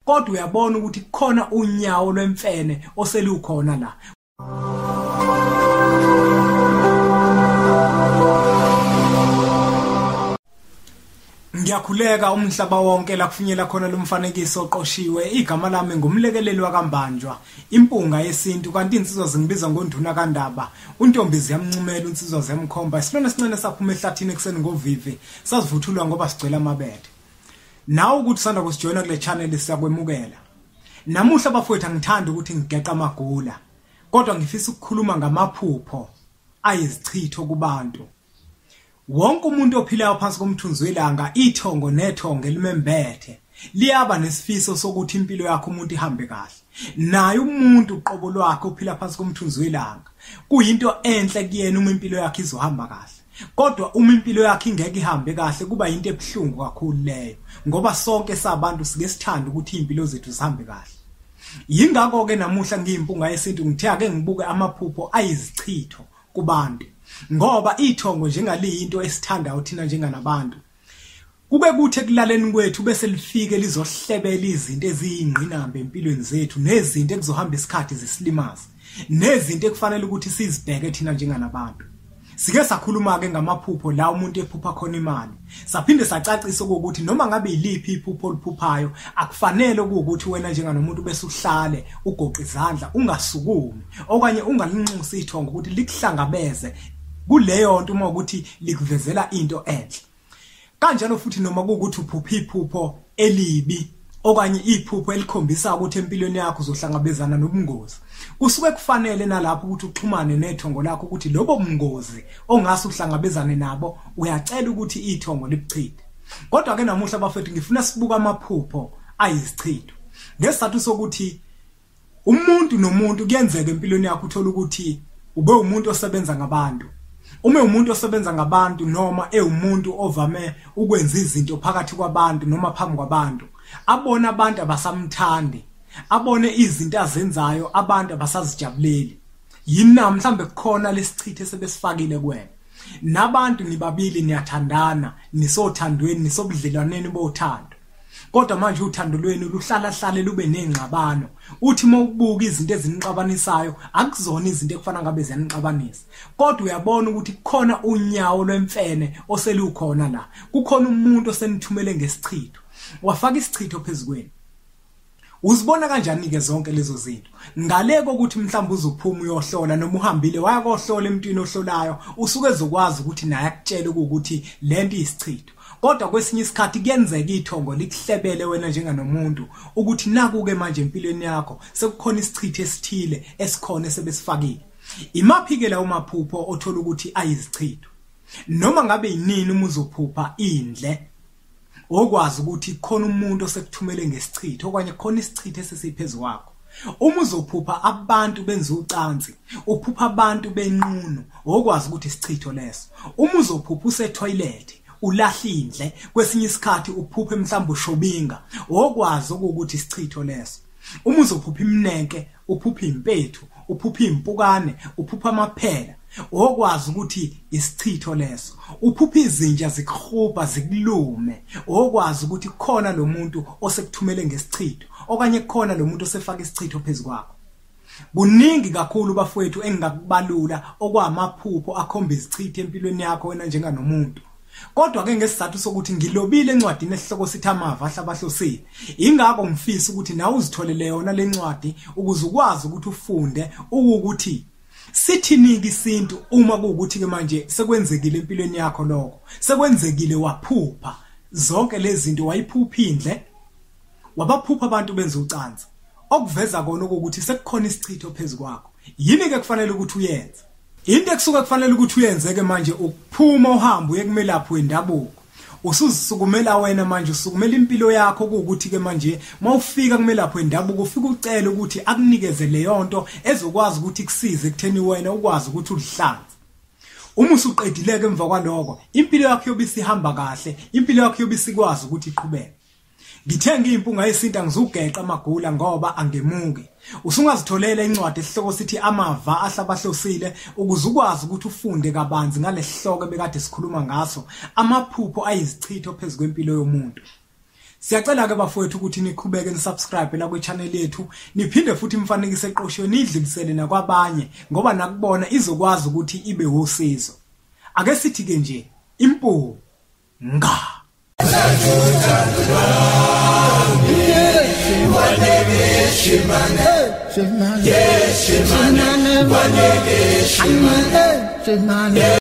kodwa uyabona ukuthi khona unyawo lwemfene oselukhona la. Ngiyakhuleka umhlaba wonke la kufinyela khona lomfanekiso oqoshiwe. Igama lami ngumlekeleli wakambanjwa, impunga yesintu, kanti insizwa zingibiza ngonduna kaNdaba. Untombizi yamncumela insizwa zemkhomba. Isilwane esincane saphuma ehlathini ekseni ngovivi, sazivuthulwa ngoba sigcwele amabele. Nawe ukuthi sanda kusijoyina kule channel siyakwemukela. Namuhla bafowethu angithanda ukuthi ngigeqa amagula, kodwa ngifisa ukukhuluma ngamaphupho ayizichitho kubantu. Wonke umuntu ophilayo phansi komthunzi welanga, ithongo nethongo elimembethe, liyaba nesifiso sokuthi impilo yakhe umuntu ihambe kahle. Naye umuntu uqobo lwakhe ophila phansi komthunzi welanga, kuyinto enhle kuyena uma impilo yakhe izohamba kahle. Kodwa uma impilo yakhe ingeke ihambe kahle, kuba yinto ebuhlungu kakhulu leyo, ngoba sonke sabantu sike sithanda ukuthi impilo zethu zihambe kahle. Yingakho ke namuhla ngiyimpunga yesintu ngithe ake ngibuke amaphupho ayizichitho kubantu, ngoba ithongo njengaliyinto esithandayo thina njenganabantu. Kube kuthe kulaleni kwethu bese lifike lizohlebela izinto eziyingqinamba empilweni zethu, nezinto ekuzohamba isikhathi zisilimaza, nezinto ekufanele ukuthi sizibheke thina njenganabantu. Sike sakhuluma ke ngamaphupho la umuntu ephupha khona imali. Saphinde sacacisa ukuthi noma ngabe yiliphi iphupho oliphuphayo, akufanele ukuthi wena njenganomuntu bese uhlale ugoqa izandla ungasukumi, okanye ungalinxusa ithongo ukuthi likuhlangabeze kuleyo nto uma ukuthi likuvezela into enhle. Kanjalo futhi noma kuukuthi uphupha iphupho elibi, okanye iphupho elikhombisa ukuthi empilweni yakho uzohlangabezana nobungozi, kusuke kufanele nalapho ukuthi uxhumane nethongo lakho ukuthi lobo bungozi ongase uhlangabezane nabo uyacela ukuthi ithongo libuchithe. Kodwa ke namuhla bafethu ngifuna sibuka amaphupho ayizichitho, ngesizathu sokuthi umuntu nomuntu kuyenzeka empilweni yakho uthola ukuthi ube umuntu osebenza ngabantu. Uma umuntu osebenza ngabantu noma umuntu ovame ukwenza izinto phakathi kwabantu noma phambi kwabantu, abona abantu abasamthandi, abone izinto azenzayo abantu abasazijabuleli, yina mhlambe kukhona lesichithe sebesifakile kuwena. Nabantu nibabili niyathandana, nisothandweni, nisobudlelwaneni bothando, kodwa manje uthando lwenu luhlala lube nengxabano. Uthi mawubuka izinto ezinixabanisayo akuzona izinto ekufana ngabe ziyanixabanisa, kodwa uyabona ukuthi kukhona unyawo lwemfene oselukhona la. Kukhona umuntu osenithumele ngesichitho, wafaka isichitho phezukweni. Uzibona kanjani ke zonke lezo zinto? Ngale kokuthi mhlawumbe uzophuma uyohlola noma uhambile waya kohlola emntwini ohlolayo, usuke ezokwazi ukuthi naye akutshele ukuthi lento iyisichitho. Kodwa kwesinye isikhathi kuyenzeka ithongo likuhlebele wena njenganomuntu ukuthi nakuke manje empilweni yakho sekukhona isichitho esithile esikhona sebesifakile. Imaphi ke la umaphupho othola ukuthi ayizichitho? Noma ngabe yinini uma uzophupha indle, okwazi ukuthi khona umuntu osekuthumele ngesichitho, okanye khona isichitho esisiphezulu kwakho. Uma uzophupha abantu benza ucansi, uphupha abantu benqunu, okwazi ukuthi isichitho leso. Uma uzophupha usetoilet, ulahla indle, kwesinye isikhathi uphuphe mhlawumbe ushobinga, okwazi ukuthi isichitho leso. Uma uzophupha imnenke, uphupha impethu, uphupha impukane, uphupha amaphela, okwazi ukuthi isichitho leso. Uphupha izinja zikuhuba zikulume, okwazi ukuthi khona lo muntu osekuthumele ngesichitho, okanye khona lo muntu osefaka isichitho phezulu kwakho. Kuningi kakhulu bafowethu engakubalula okwamaphupho akhomba izichitho empilweni yakho wena njenganomuntu. Kodwa ke ngesizathu sokuthi ngilobile encwadini esihloko sithi amava ahlabahlosile, ingakho ngifisa ukuthi nawe uzitholele yona le ncwadi ukuze ukwazi ukuthi ufunde ukuthi sithini isintu uma kuukuthi ke manje sekwenzekile empilweni yakho lokho, sekwenzekile waphupha zonke lezi zinto, wayiphupha indle, wabaphupha abantu benza ucansi, okuveza kona ukuthi sekukhona isichitho phezulu kwakho. Yini ke kufanele ukuthi uyenze? Into ekusuka kufanele ukuthi uyenze ke manje ukuphuma uhambe uye kumelaphi wendabuko. Usuzisukumela wena manje, usukumela impilo yakho ukuthi ke manje mawufika kumelaphi wendabuko ufike ucela ukuthi akunikeze leyo nto ezokwazi ukuthi kusize ekutheni wena ukwazi ukuthi ulihlanze. Uma usuqedileke emva kwaloko, impilo yakho yobisihamba kahle, impilo yakho yobisikwazi ukuthi iqhubeke. Ngithenga impunga yesintu ngizugeqa amagula ngoba angemuke. Usungazitholela incwadi esihloko sithi amava ahlabahlosile ukuze ukwazi ukuthi ufunde kabanzi ngale sihloko bekade sikhuluma ngaso, amaphupho ayizichitho phezulu kwempilo yomuntu. Siyacela ke bafowethu ukuthi niqhubeke nisubscribe la kwi-channel yethu niphinde futhi imfanekise eqoshwe nidlulisele nakwabanye ngoba nakubona izokwazi ukuthi ibe usizo. Ake sithi ke nje impunga. Shimane